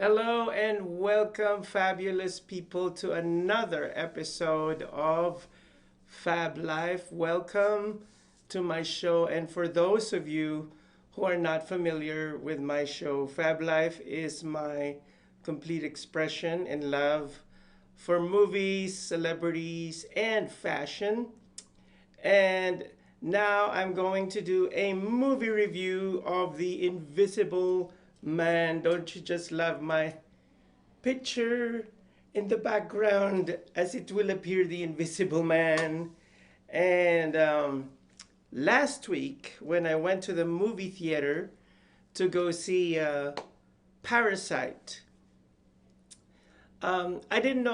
Hello and welcome, fabulous people, to another episode of FabLife. Welcome to my show. And for those of you who are not familiar with my show, FabLife is my complete expression and love for movies, celebrities, and fashion. And now I'm going to do a movie review of The Invisible Man. Don't you just love my picture in the background as it will appear The Invisible Man? And last week, when I went to the movie theater to go see Parasite, I didn't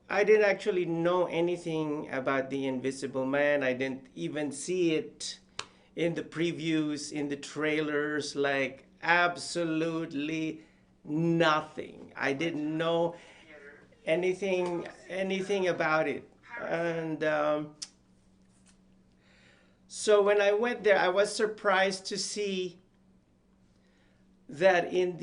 actually know anything about The Invisible Man. I didn't even see it in the previews, in the trailers, like absolutely nothing. I didn't know anything about it. And so when I went there, I was surprised to see that in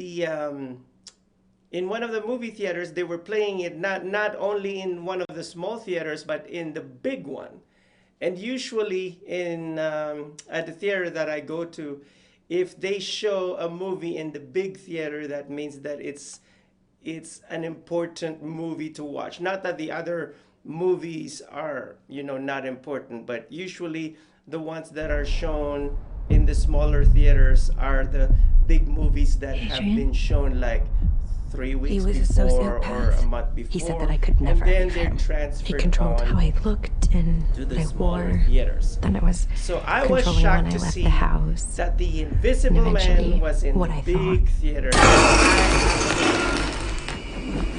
one of the movie theaters they were playing it not only in one of the small theaters but in the big one. And usually in at the theater that I go to, if they show a movie in the big theater, that means that it's an important movie to watch. Not that the other movies are, not important, but usually the ones that are shown in the smaller theaters are the big movies that have been shown like 3 weeks He was a before or a sociopath. month before. He said that I could never and then leave they're him. transferred He controlled on how I looked and to the I smaller wore. theaters. Then it was So I was controlling shocked when I to left see the house. that The Invisible And eventually, Man was in what the I big thought. theater. I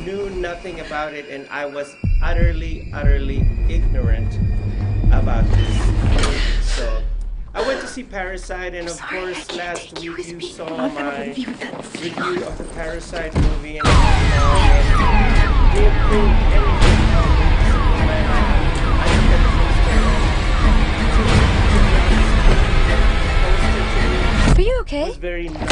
knew nothing about it, and I was utterly ignorant about this movie. So I went to see Parasite, and of Sorry, I course can't last take you week as you being saw mother my review that's review of the Parasite movie, and the improved everything on The Invisible Man. I looked at the poster, Are you it okay? was very nice.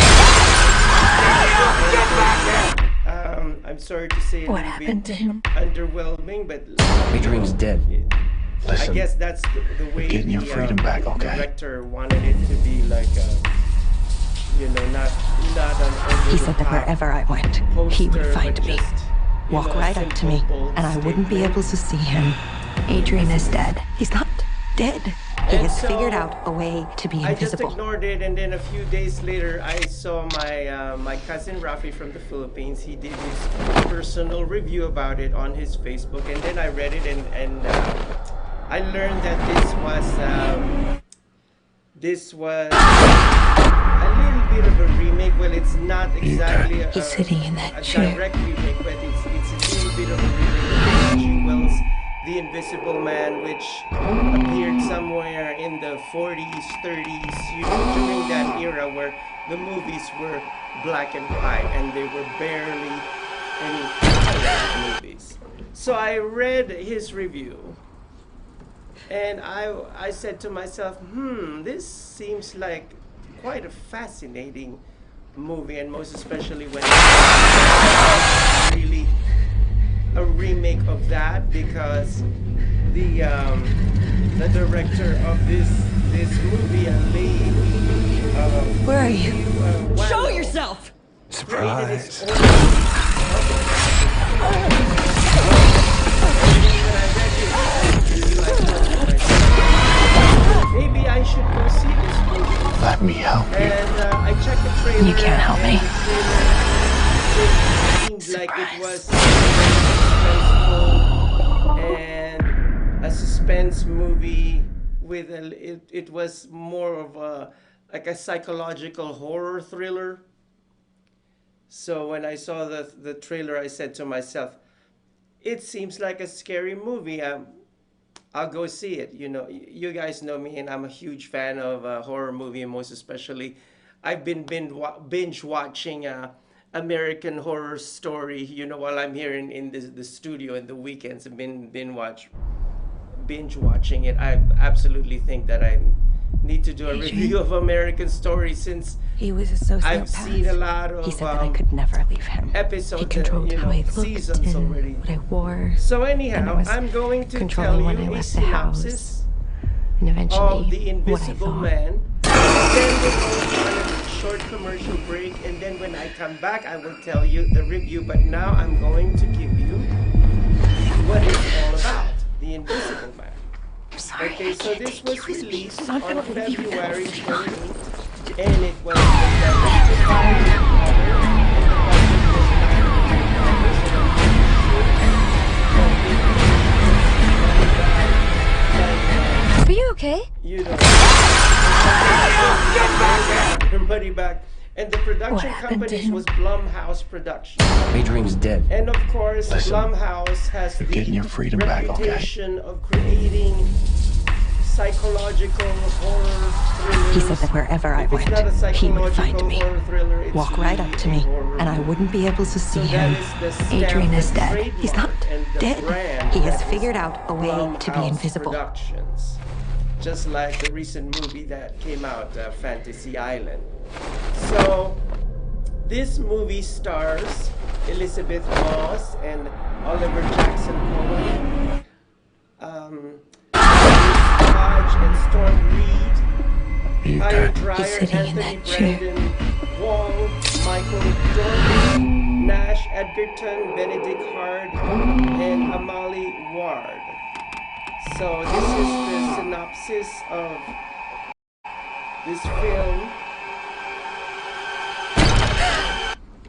I'm sorry to say a What little happened bit to him? underwhelming, but Adrian's dead. I Listen, guess that's the way getting your freedom back, okay? director wanted it to be, like not an over He the said that top wherever I went, he would poster, find but me, just, walk right up to me, simple, bold and I wouldn't be statement. able to see him. Adrian is dead. He's not dead. He And has so, figured out a way to be I just invisible. ignored it, and then a few days later, I saw my cousin Rafi from the Philippines. He did his personal review about it on his Facebook, and then I read it, and I learned that this was a little bit of a remake. Well, it's not exactly He's sitting in that a chair. direct remake, but it's a little bit of a remake of H.G. Wells' The Invisible Man, which appeared somewhere in the 40s, 30s, during that era where the movies were black and white and there were barely any color movies. So I read his review, and I said to myself, this seems like quite a fascinating movie, and most especially when it's really a remake of that, because the director of this movie, a lady, Where are you? Show yourself! surprise. Maybe I should go see this movie. Let me help you. And I checked the trailer. You can't help me. and the trailer seemed like it was suspenseful and a suspense movie with it was more of like a psychological horror thriller. So when I saw the trailer, I said to myself, it seems like a scary movie. I'll go see it. You guys know me, and I'm a huge fan of horror movie, and most especially, I've been binge watching American Horror Story. While I'm here in the studio in the weekends, I've been binge watching it. I absolutely think that need to do a review of American Story since He was a sociopath. I've seen a lot of He said that I could never leave him. episodes, He controlled how I looked seasons and already. what I wore. So and it anyhow, was I'm going to tell controlling you when I a left the house. synopsis And eventually, of The what I Invisible thought. Man. Then we'll go on a short commercial break, and then when I come back, I will tell you the review. But now I'm going to give you what it's all about, The Invisible Man. I'm sorry. Okay, I so can't this take was you as released I'm not on gonna leave you. February 28th, and it was directed by Nick Potter, and the budget was $9 million. Are you okay? You know, everybody back. And the production What happened to company him? was Blumhouse Productions. Adrian's dead. And of course, Listen, Blumhouse has you're the getting your freedom back, okay? reputation of creating psychological horror thrillers. He said that wherever I If it's went, not a he would psychological find me, horror thriller, it's walk right up to me, really a horror and I movie. wouldn't be able to So see that him. is the stamp Adrian is and dead. He's not trademark and the dead. brand He has that is figured out a way to be Blumhouse invisible. Productions. Just like the recent movie that came out, Fantasy Island. So, this movie stars Elizabeth Moss and Oliver Jackson Cohen, Hodge and Storm Reed, You Iron dead. Dryer, He's sitting in Anthony that chair. Brandon, Wong, Michael Jordan, Nash Edgerton, Benedict Hard, and Amali Ward. So this is the synopsis of this film.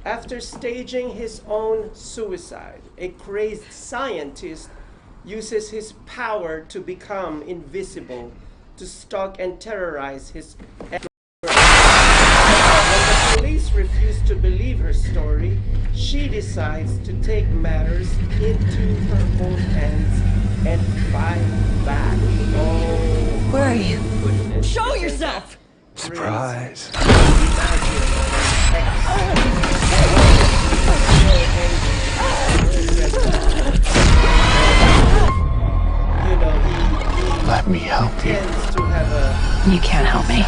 After staging his own suicide, a crazed scientist uses his power to become invisible to stalk and terrorize his girlfriend. When the police refuse to believe her story, she decides to take matters into her own hands and fight back. Oh, Where are you? goodness. Show Isn't yourself! that crazy? Surprise. You know, he Let me help you. tends to have a You can't help me.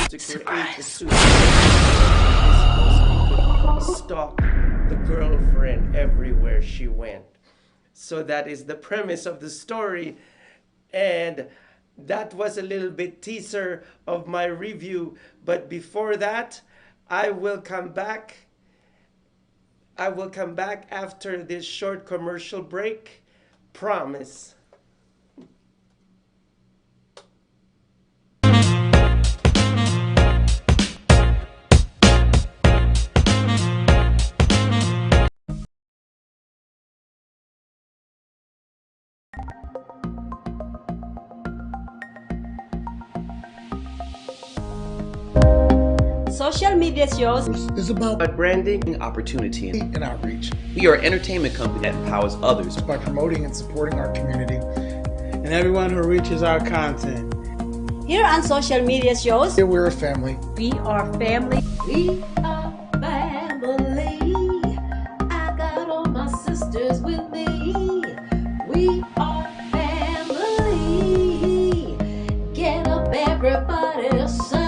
to create a suit. He could stalk the girlfriend everywhere she went. So that is the premise of the story, and that was a little bit teaser of my review. But before that, I will come back. I will come back after this short commercial break. Promise. Social media shows Is about Branding. Opportunity. and outreach We are an entertainment company that empowers others. by promoting and supporting our community. and everyone who reaches our content. here on social media shows. Here we're a family. We are family. We are family. I got all my sisters with me. We are family. Get up, everybody, sing.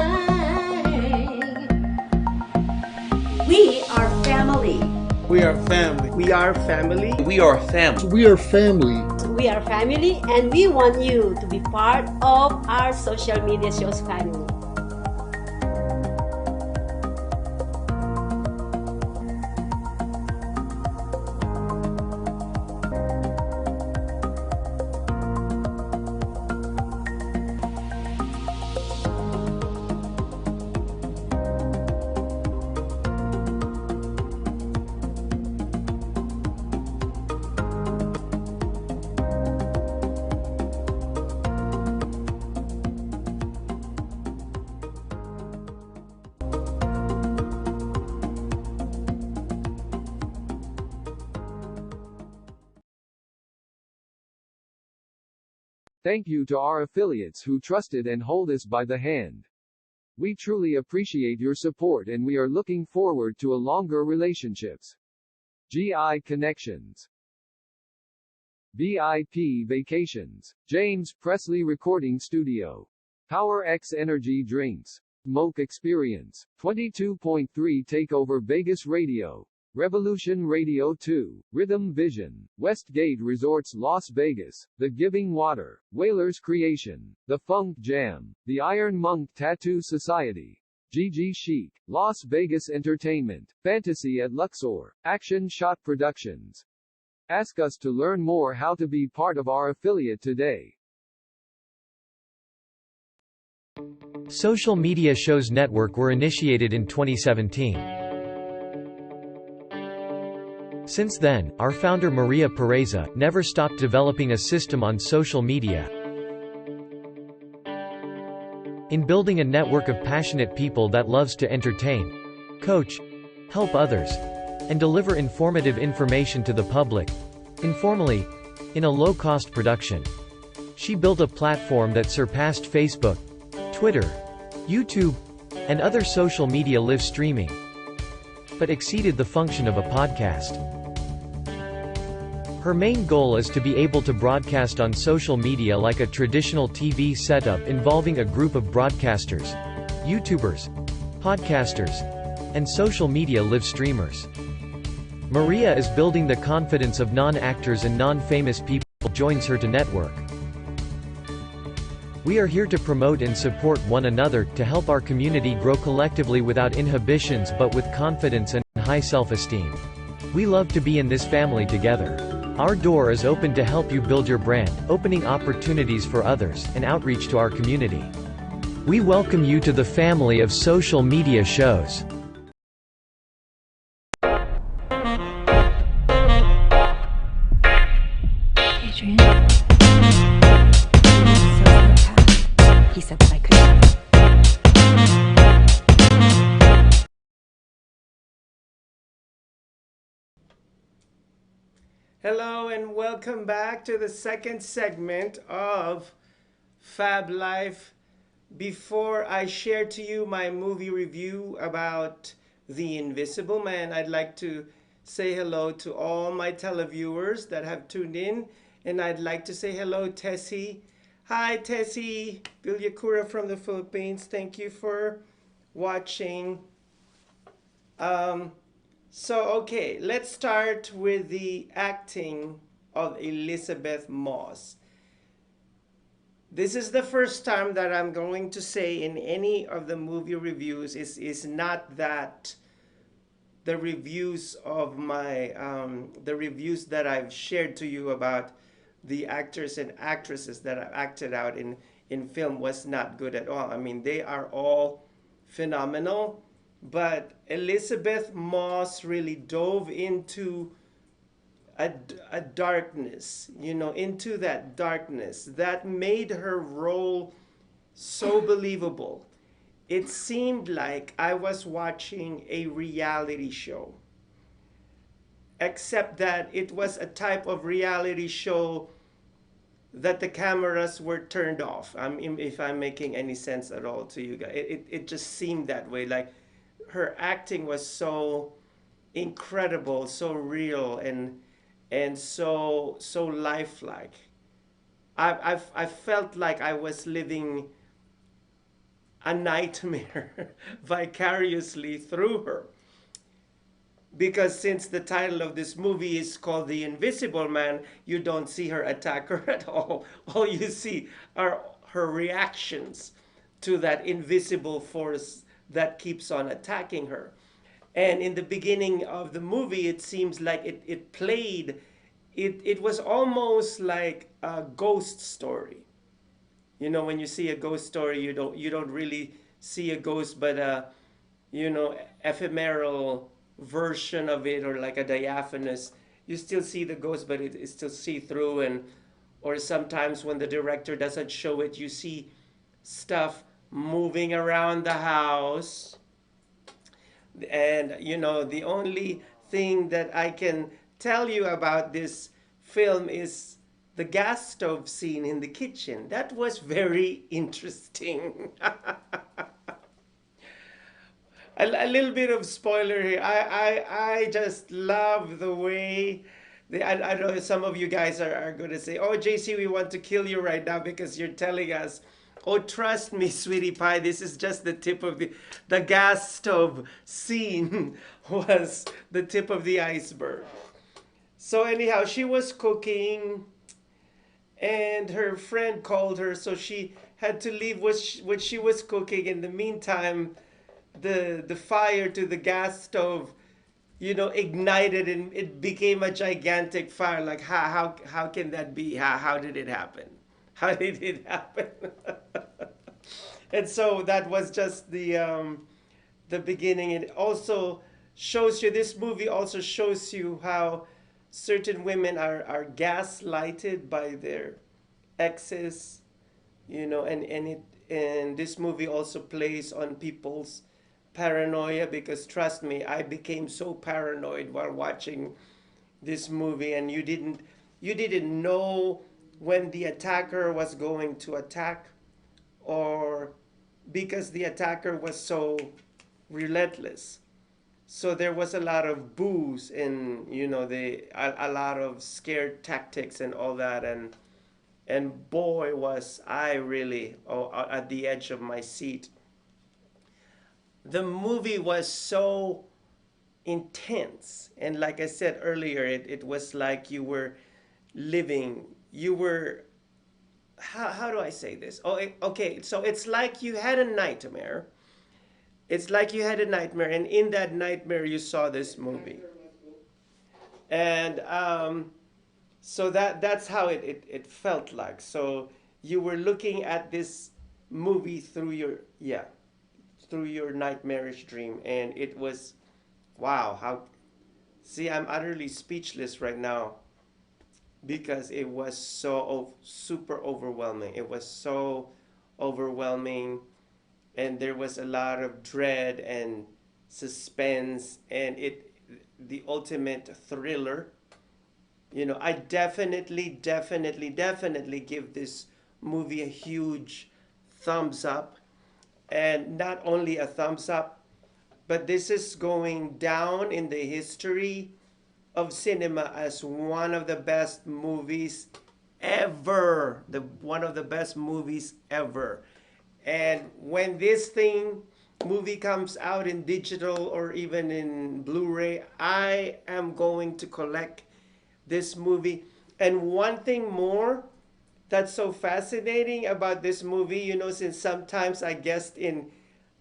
We are family. We are family. We are family. We are a family. We are family. We are family, and we want you to be part of our social media shows family. Thank you to our affiliates who trusted and hold us by the hand. We truly appreciate your support and we are looking forward to a longer relationships. GI Connections. VIP Vacations, James Presley Recording Studio, Power X Energy Drinks, Moke Experience, 22.3 Takeover Vegas Radio, Revolution Radio 2, Rhythm Vision, Westgate Resorts Las Vegas, The Giving Water, Whalers Creation, The Funk Jam, The Iron Monk Tattoo Society, GG Chic, Las Vegas Entertainment, Fantasy at Luxor, Action Shot Productions. Ask us to learn more how to be part of our affiliate today. Social Media Shows Network were initiated in 2017. Since then, our founder Maria Pereza never stopped developing a system on social media, in building a network of passionate people that loves to entertain, coach, help others, and deliver informative information to the public, informally, in a low-cost production. She built a platform that surpassed Facebook, Twitter, YouTube, and other social media live streaming, but exceeded the function of a podcast. Her main goal is to be able to broadcast on social media like a traditional TV setup involving a group of broadcasters, YouTubers, podcasters, and social media live streamers. Maria is building the confidence of non-actors and non-famous people joins her to network. We are here to promote and support one another, to help our community grow collectively without inhibitions but with confidence and high self-esteem. We love to be in this family together. Our door is open to help you build your brand, opening opportunities for others, and outreach to our community. We welcome you to the family of social media shows. Adrian. He said that I could. Hello and welcome back to the second segment of FabLife. Before I share to you my movie review about The Invisible Man, I'd like to say hello to all my televiewers that have tuned in, and I'd like to say hello, Tessie. Hi, Tessie Villacura from the Philippines. Thank you for watching. Okay, let's start with the acting of Elizabeth Moss. This is the first time that I'm going to say in any of the movie reviews is not that the reviews of my the reviews that I've shared to you about the actors and actresses that have acted out in film was not good at all. I mean, they are all phenomenal, but Elizabeth Moss really dove into a darkness, into that darkness that made her role so believable. It seemed like I was watching a reality show, except that it was a type of reality show that the cameras were turned off. If I'm making any sense at all to you guys. It just seemed that way. Like, her acting was so incredible, so real, and so lifelike. I felt like I was living a nightmare vicariously through her. Because since the title of this movie is called The Invisible Man, you don't see her attack her at all. All you see are her reactions to that invisible force that keeps on attacking her. And in the beginning of the movie, it seems like it was almost like a ghost story. When you see a ghost story, you don't really see a ghost, but a ephemeral version of it, or like a diaphanous. You still see the ghost, but it's still see-through, or sometimes when the director doesn't show it, you see stuff moving around the house. And the only thing that I can tell you about this film is the gas stove scene in the kitchen. That was very interesting. A little bit of spoiler here. I just love the way I know some of you guys are going to say, "Oh, JC, we want to kill you right now because you're telling us." Oh, trust me, sweetie pie, this is just the tip of the gas stove scene was the tip of the iceberg. So anyhow, she was cooking and her friend called her, so she had to leave what she was cooking. In the meantime, the fire to the gas stove, ignited and it became a gigantic fire. Like how can that be? How did it happen? How did it happen? And so that was just the beginning. It also shows you, this movie also shows you how certain women are gaslighted by their exes, and this movie also plays on people's paranoia, because trust me, I became so paranoid while watching this movie. And you didn't know when the attacker was going to attack, or because the attacker was so relentless. So there was a lot of booze and a lot of scared tactics and all that. And boy, was I really at the edge of my seat. The movie was so intense, and like I said earlier, it was like you were living, how do I say this? Okay, so it's like you had a nightmare. It's like you had a nightmare, and in that nightmare you saw this movie. And so that's how it felt like. So you were looking at this movie through your nightmarish dream, and it was, wow, see, I'm utterly speechless right now, because it was so super overwhelming. It was so overwhelming, and there was a lot of dread and suspense, and the ultimate thriller. I definitely give this movie a huge thumbs up. And not only a thumbs up, but this is going down in the history of cinema as one of the best movies ever. One of the best movies ever. And when this movie comes out in digital or even in Blu-ray, I am going to collect this movie. And one thing more that's so fascinating about this movie, since sometimes I guessed in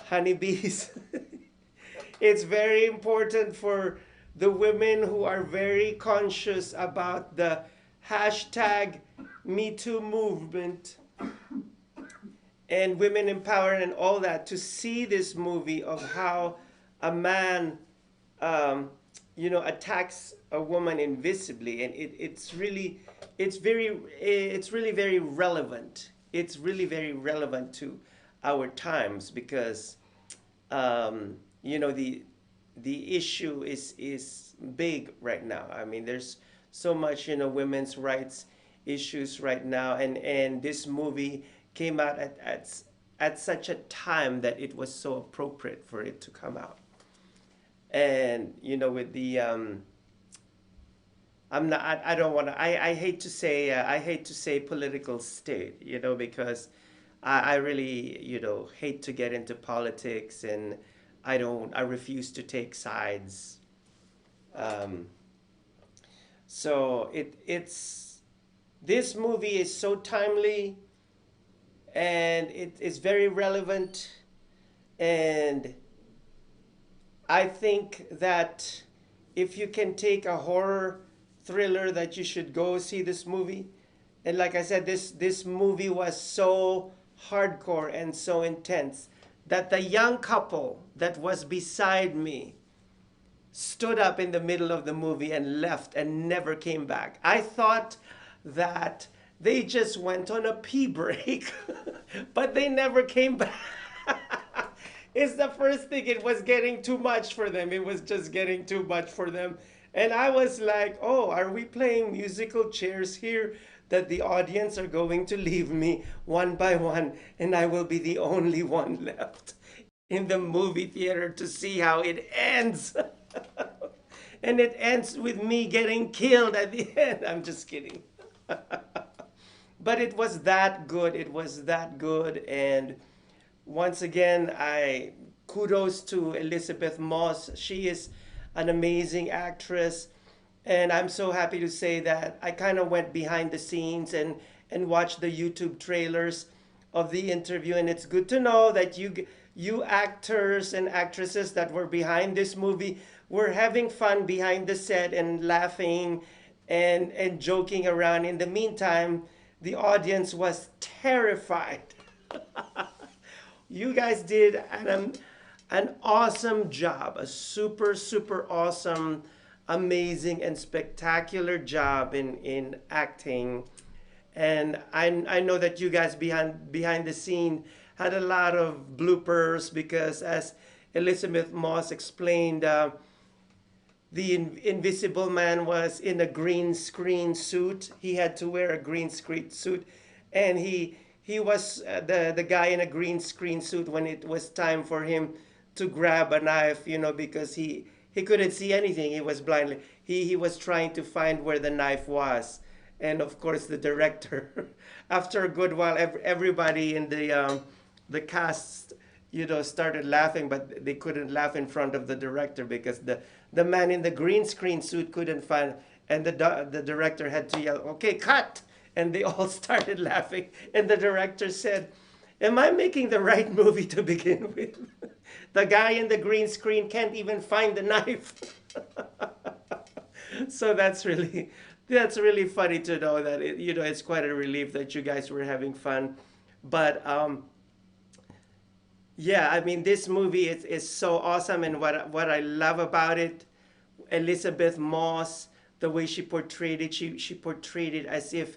Honeybees, it's very important for the women who are very conscious about the hashtag Me Too movement and women empowerment and all that, to see this movie of how a man attacks a woman invisibly. And it's really very relevant. It's really very relevant to our times, because the issue is big right now. I mean, there's so much women's rights issues right now, and this movie came out at such a time that it was so appropriate for it to come out. And with the I don't want to, I hate to say political state, because I really hate to get into politics, and I refuse to take sides. So this movie is so timely, and it is very relevant, and I think that if you can take a horror thriller, that you should go see this movie. And like I said, this movie was so hardcore and so intense that the young couple that was beside me stood up in the middle of the movie and left and never came back. I thought that they just went on a pee break, but they never came back. It's the first thing. It was getting too much for them. It was just getting too much for them. And I was like, oh, are we playing musical chairs here? That the audience are going to leave me one by one, and I will be the only one left in the movie theater to see how it ends. and it ends with me getting killed at the end. I'm just kidding. But it was that good. It was that good. And once again, I kudos to Elizabeth Moss. She is an amazing actress. And I'm so happy to say that I kind of went behind the scenes and watched the YouTube trailers of the interview. And it's good to know that you actors and actresses that were behind this movie were having fun behind the set and laughing and joking around. In the meantime, the audience was terrified. You guys did an awesome job, a super, super awesome, amazing, and spectacular job in acting. And I know that you guys behind the scene had a lot of bloopers because, as Elizabeth Moss explained, the Invisible Man was in a green screen suit. He had to wear a green screen suit, and he was the guy in a green screen suit when it was time for him to grab a knife, because he couldn't see anything. He was blind. He was trying to find where the knife was, and of course the director, after a good while, everybody in the cast, started laughing, but they couldn't laugh in front of the director because the man in the green screen suit couldn't find, and the director had to yell, "Okay, cut!" And they all started laughing. And the director said, "Am I making the right movie to begin with? The guy in the green screen can't even find the knife." So that's really funny to know that it's quite a relief that you guys were having fun. But yeah, I mean, this movie is so awesome, and what I love about it, Elizabeth Moss, the way she portrayed it, she portrayed it as if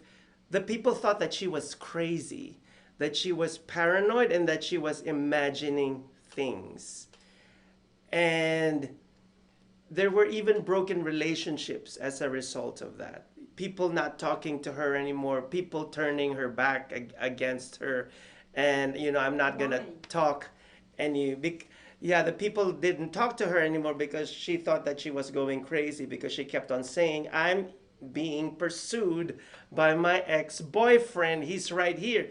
the people thought that she was crazy, that she was paranoid, and that she was imagining things. And there were even broken relationships as a result of that. People not talking to her anymore, people turning her back against her, and I'm not gonna talk the people didn't talk to her anymore because she thought that she was going crazy, because she kept on saying, "I'm being pursued by my ex-boyfriend. He's right here."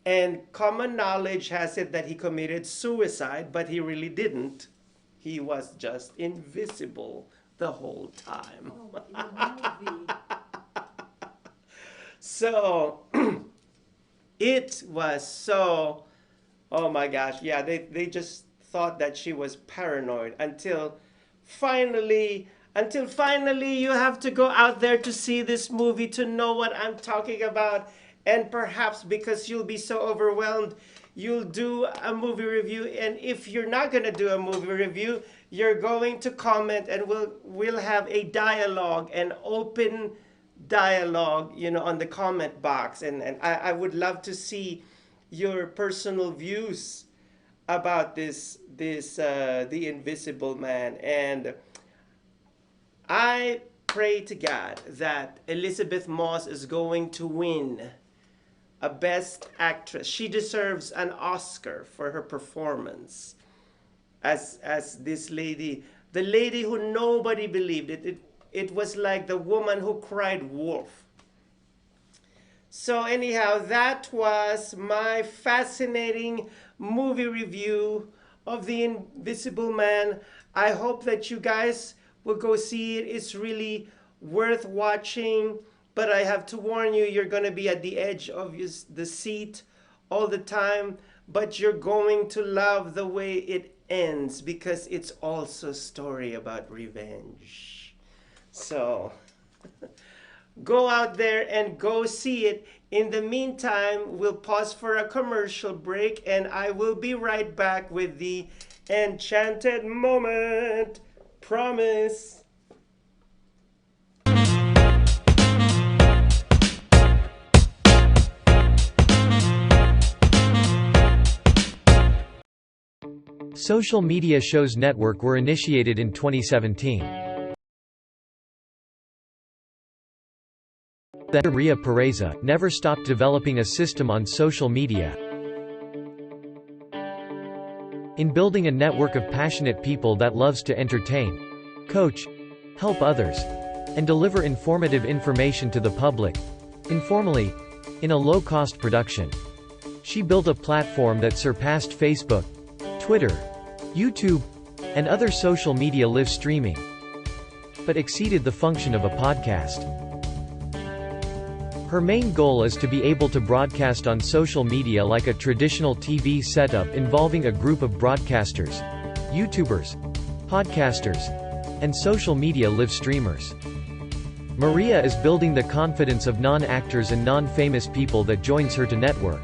And common knowledge has it that he committed suicide, but he really didn't. He was just invisible the whole time. So it was so, oh my gosh, yeah, they just thought that she was paranoid until finally you have to go out there to see this movie to know what I'm talking about. And perhaps because you'll be so overwhelmed, you'll do a movie review. And if you're not going to do a movie review, you're going to comment, and we'll have a dialogue, an open dialogue, on the comment box. And I would love to see your personal views about this the Invisible Man. And I pray to God that Elizabeth Moss is going to win a Best Actress. She deserves an Oscar for her performance as this lady, the lady who nobody believed. It was like the woman who cried wolf. So anyhow, that was my fascinating movie review of The Invisible Man. I hope that you guys will go see it. It's really worth watching, but I have to warn you, you're going to be at the edge of the seat all the time, but you're going to love the way it ends, because it's also a story about revenge. So go out there and go see it. In the meantime, we'll pause for a commercial break, and I will be right back with the enchanted moment. Promise. Social media shows network were initiated in 2017. Ria Pereza never stopped developing a system on social media. In building a network of passionate people that loves to entertain, coach, help others, and deliver informative information to the public, informally, in a low-cost production. She built a platform that surpassed Facebook, Twitter, YouTube, and other social media live streaming, but exceeded the function of a podcast. Her main goal is to be able to broadcast on social media like a traditional TV setup involving a group of broadcasters, YouTubers, podcasters, and social media live streamers. Maria is building the confidence of non-actors and non-famous people that joins her to network.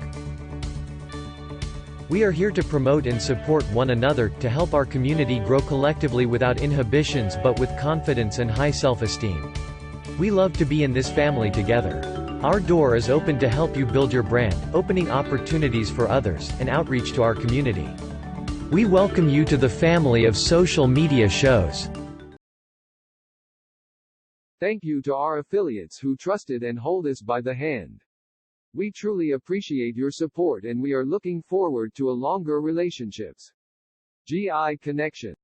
We are here to promote and support one another, to help our community grow collectively without inhibitions but with confidence and high self-esteem. We love to be in this family together. Our door is open to help you build your brand, opening opportunities for others, and outreach to our community. We welcome you to the family of social media shows. Thank you to our affiliates who trusted and hold us by the hand. We truly appreciate your support and we are looking forward to a longer relationships. GI Connections.